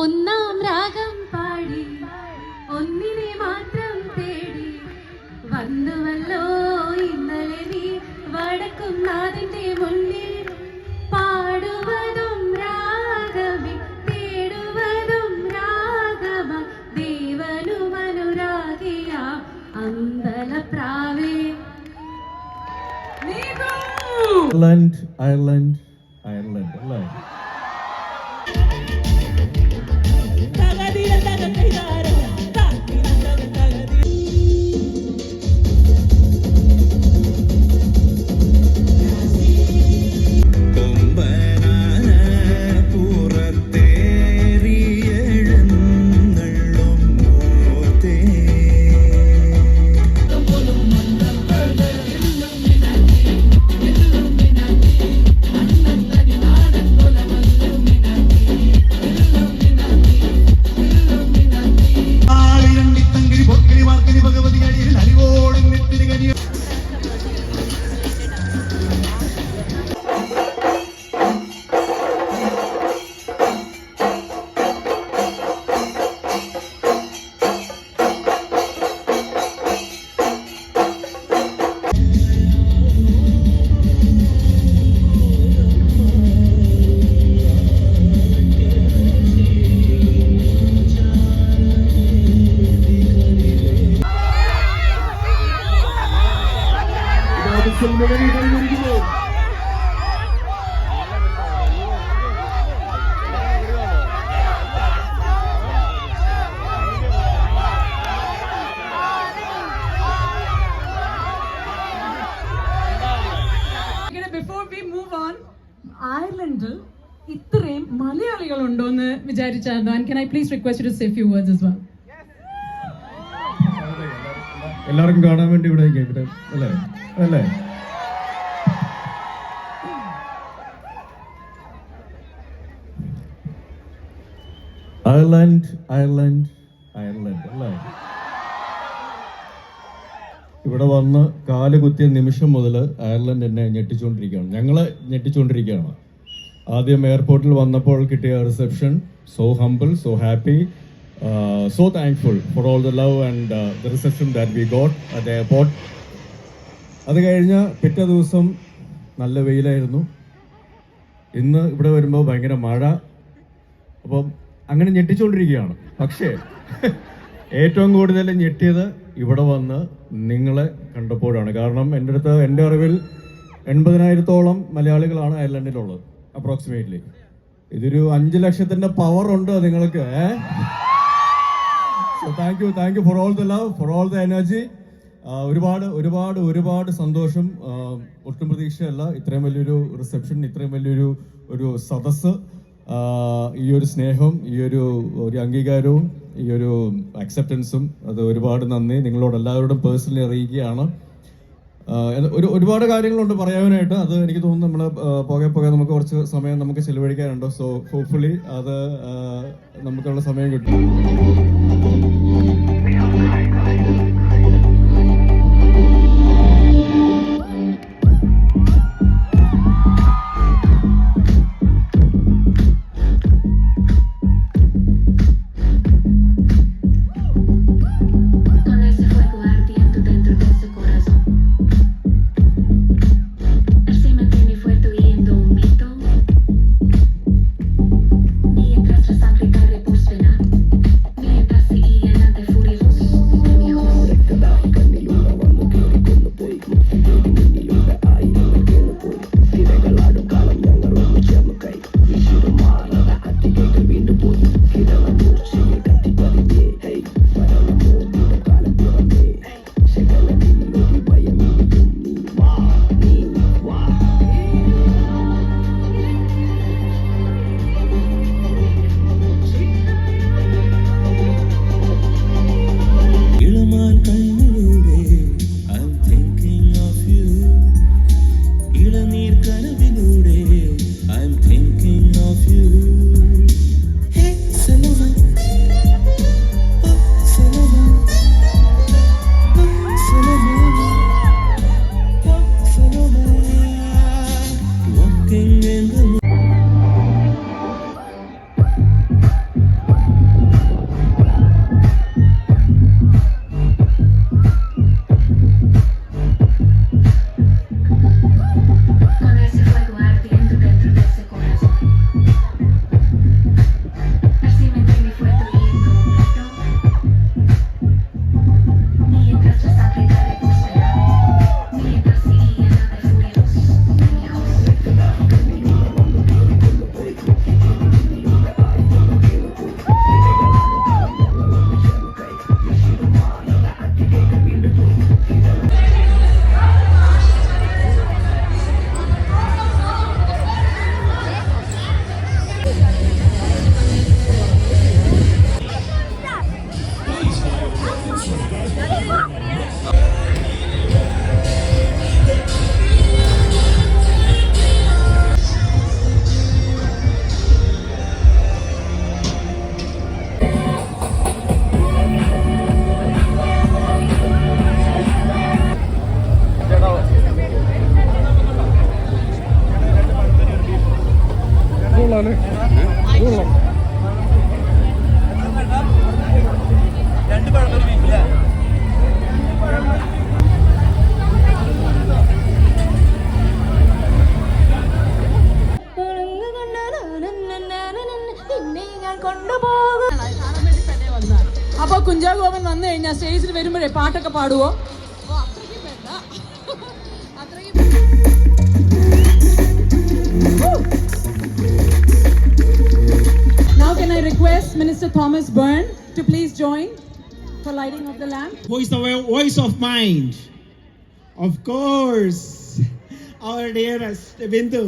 ഒന്നാം രാഗം പാടി ഒന്നിനെ മാത്രം തേടി വന്നുവല്ലോ ഇന്നലെ നീ വടക്കും നാടിന്റെ മുന്നിൽ പാടുവതും രാഗമേ തേടുവതും രാഗമ ദേവനും അനുരാഗിയ അമ്പലപ്രാവേ. അയർലൻഡ് അയർലൻഡ് അയർലൻഡ് അല്ലേ? അയർലൻഡിൽ ഇത്രയും മലയാളികൾ ഉണ്ടോന്ന് വിചാരിച്ചായിരുന്നു. And can I please request you to say a few words as well? എല്ലാവർക്കും കാണാൻ വേണ്ടി ഇവിടെ അല്ലേ അല്ലേ? അയർലൻഡ് അയർലൻഡ് അയർലൻഡ് അല്ലേ? ഇവിടെ വന്ന് കാല് കുത്തിയ നിമിഷം മുതൽ അയർലൻഡ് എന്നെ ഞെട്ടിച്ചുകൊണ്ടിരിക്കുകയാണ്, ഞങ്ങളെ ഞെട്ടിച്ചുകൊണ്ടിരിക്കുകയാണ്. ആദ്യം എയർപോർട്ടിൽ വന്നപ്പോൾ കിട്ടിയ reception, so humble, so happy, so thankful for all the love and the reception that we got at the airport. അത് കഴിഞ്ഞ് പിറ്റേ ദിവസം നല്ല വെയിലായിരുന്നു. ഇന്ന് ഇവിടെ വരുമ്പോൾ ഭയങ്കര മഴ. അപ്പം അങ്ങനെ ഞെട്ടിച്ചുകൊണ്ടിരിക്കുകയാണ്. പക്ഷേ ഏറ്റവും കൂടുതൽ ഞെട്ടിയത് ഇവിടെ വന്ന് നിങ്ങളെ കണ്ടപ്പോഴാണ്. കാരണം എൻ്റെ അറിവിൽ 80,000-ഓളം മലയാളികളാണ് അയർലൻഡിലുള്ളത്, അപ്രോക്സിമേറ്റ്ലി. ഇതൊരു 5 ലക്ഷത്തിൻ്റെ പവർ ഉണ്ട് നിങ്ങൾക്ക്. So thank you for all the love, for all the energy. ഒരുപാട് ഒരുപാട് ഒരുപാട് സന്തോഷം. ഒട്ടും പ്രതീക്ഷയല്ല ഇത്രയും വലിയൊരു റിസപ്ഷൻ, ഇത്രയും വലിയൊരു സദസ്സ്, ഈ ഒരു സ്നേഹം, ഈ ഒരു അംഗീകാരവും, ഈ ഒരു അക്സെപ്റ്റൻസും, അത് ഒരുപാട് നന്ദി. നിങ്ങളോട് എല്ലാവരോടും പേഴ്സണലി അറിയിക്കുകയാണ്. ഒരുപാട് കാര്യങ്ങളുണ്ട് പറയാനായിട്ട്. അത് എനിക്ക് തോന്നുന്നു നമ്മൾ പോകെ നമുക്ക് കുറച്ച് സമയം നമുക്ക് ചെലവഴിക്കാനുണ്ട്. സോ ഹോപ്പ്ഫുള്ളി അത് നമുക്കുള്ള സമയം കിട്ടും. ഞാൻ കൊണ്ടുപോകും. കാണാൻ വേണ്ടി തന്നെ വന്നതാണ്. അപ്പൊ കുഞ്ചാഗോപൻ വന്നു കഴിഞ്ഞാൽ സ്റ്റേജിൽ വരുമ്പോഴേ പാട്ടൊക്കെ പാടുവോ? Now can I request Minister Thomas Byrne to please join for lighting of the lamp? Voice of mind. Of course, our dearest Bindu.